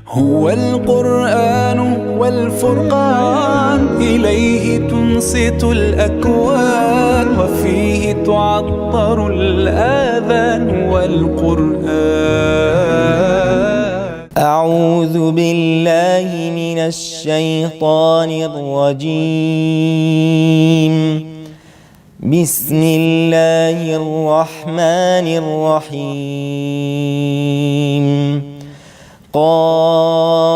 هو القرآن والفرقان، إليه تنصت الأكوان، وفيه تعطر الآذان والقرآن. أعوذ بالله من الشيطان الرجيم. بسم الله الرحمن الرحيم. قاف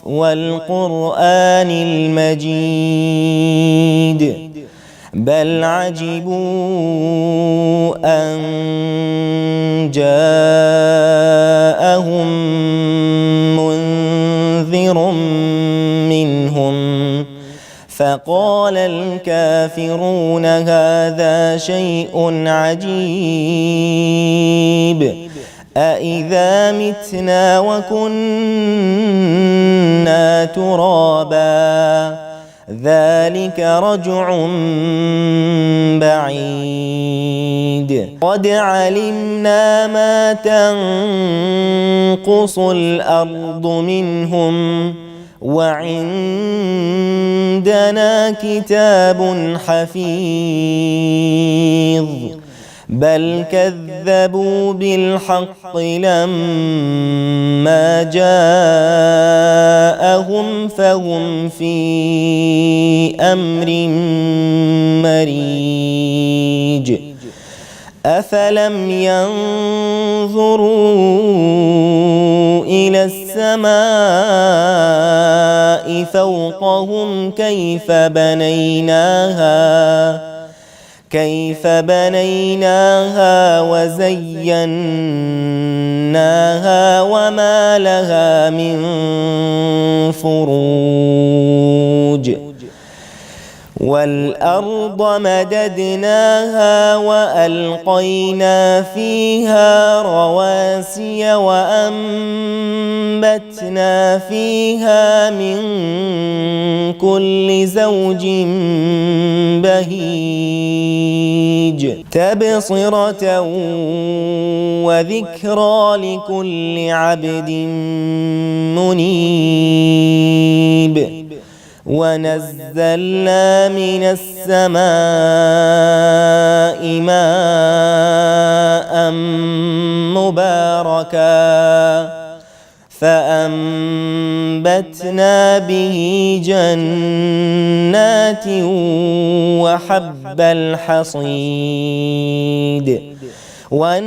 والقرآن المجيد بل عجبوا أن جاءهم منذر منهم فقال الكافرون هذا شيء عجيب أإذا متنا وكنا ترابا ذلك رجع بعيد قد علمنا ما تنقص الأرض منهم وعندنا كتاب حفيظ بل كذبوا بالحق لما جاءهم فهم في أمر مريج أفلم ينظروا إلى السماء فوقهم كيف بنيناها وزيناها وما لها من فروج والأرض مددناها وألقينا فيها رواسي وأنبتنا فيها من كل زوج بهيج تبصرة وذكرى لكل عبد منيب ونزلنا من السماء ماء مباركا فأنبتنا به جنات وحب الحصيد والنخل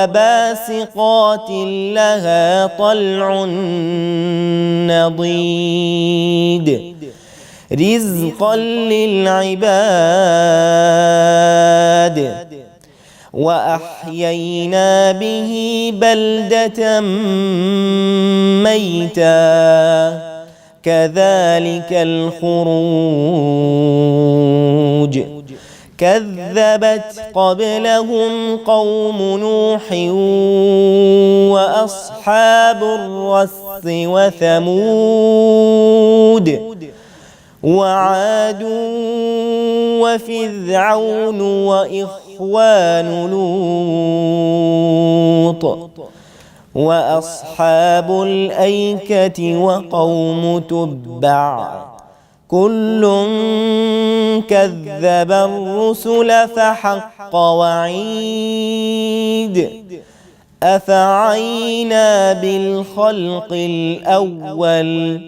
باسقات لها طلع نضيد رزقا للعباد وأحيينا به بلدة ميتا كذلك الخروج كذبت قبلهم قوم نوح وأصحاب الرس وثمود وعاد وفرعون وإخوان لوط وأصحاب الأيكة وقوم تبع كل كذب الرسل فحق وعيد أفعينا بالخلق الأول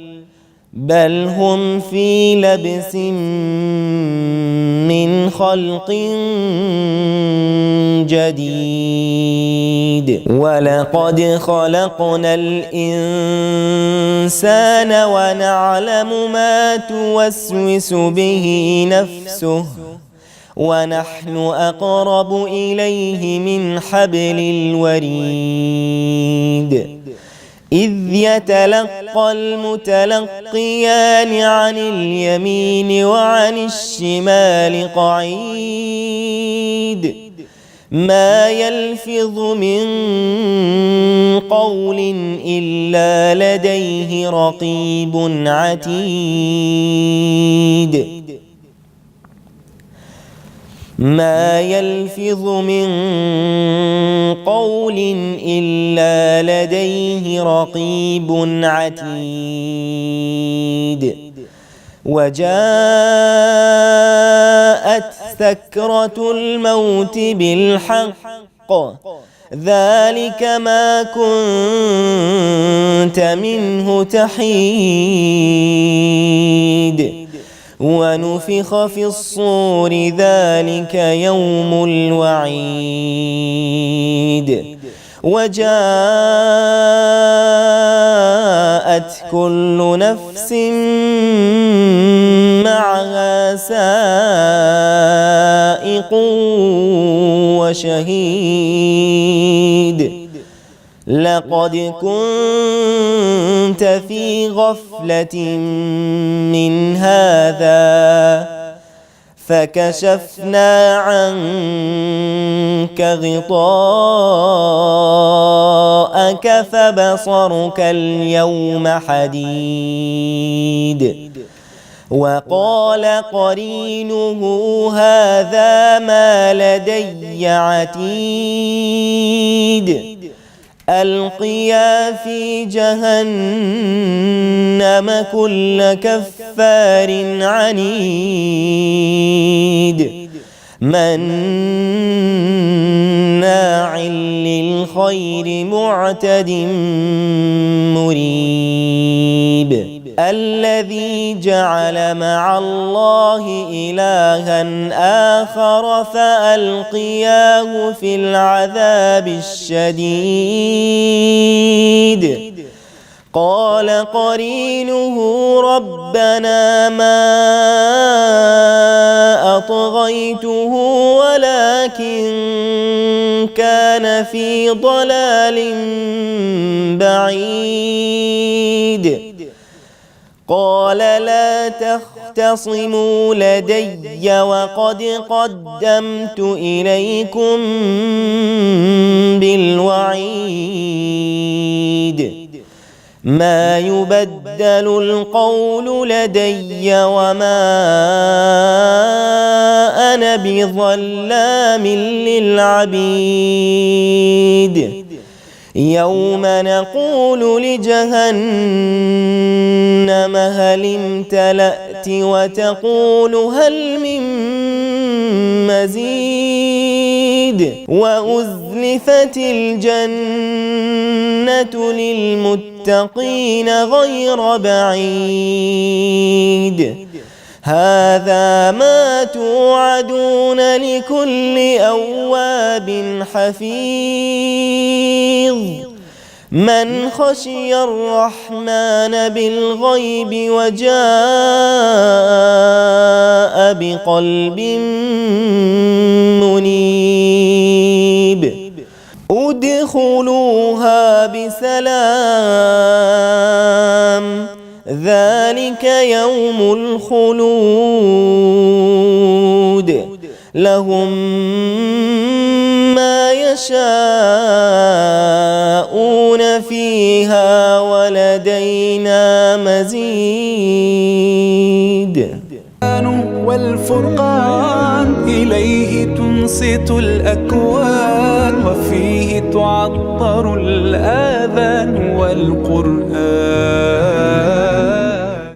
بل هم في لبس من خلق جديد ولقد خلقنا الإنسان ونعلم ما توسوس به نفسه ونحن أقرب إليه من حبل الوريد إذ يتلقى المتلقيان عن اليمين وعن الشمال قعيد ما يلفظ من قول إلا لديه رقيب عتيد ما يلفظ من قول إلا لديه رقيب عتيد وجاءت سكرة الموت بالحق ذلك ما كنت منه تحيد ونفخ في الصور ذلك يوم الوعيد وجاءت كل نفس معها سائق وشهيد لقد كنت في غفلة من هذا فكشفنا عنك غطاءك فبصرك اليوم حديد وقال قرينه هذا ما لدي عتيد ألقيا في جهنم كل كفار عنيد مناع للخير معتد مريب الذي جعل مع الله إلها آخر فألقياه في العذاب الشديد قال قرينه ربنا ما أطغيته ولكن كان في ضلال بعيد قال لا تختصموا لدي وقد قدمت إليكم بالوعيد ما يبدل القول لدي وما أنا بظلام للعبيد يوم نقول لجهنم هل امتلأت وتقول هل من مزيد وأزلفت الجنة للمتقين غير بعيد هذا ما توعدون لكل أواب حفيظ من خشي الرحمن بالغيب وجاء بقلب منيب ادخلوها بسلام ذلك يوم الخلود لهم ما يشاءون فيها ولدينا مزيد والفرقان إليه تنصت الأكوان وفيه تعطر الآذان والقرآن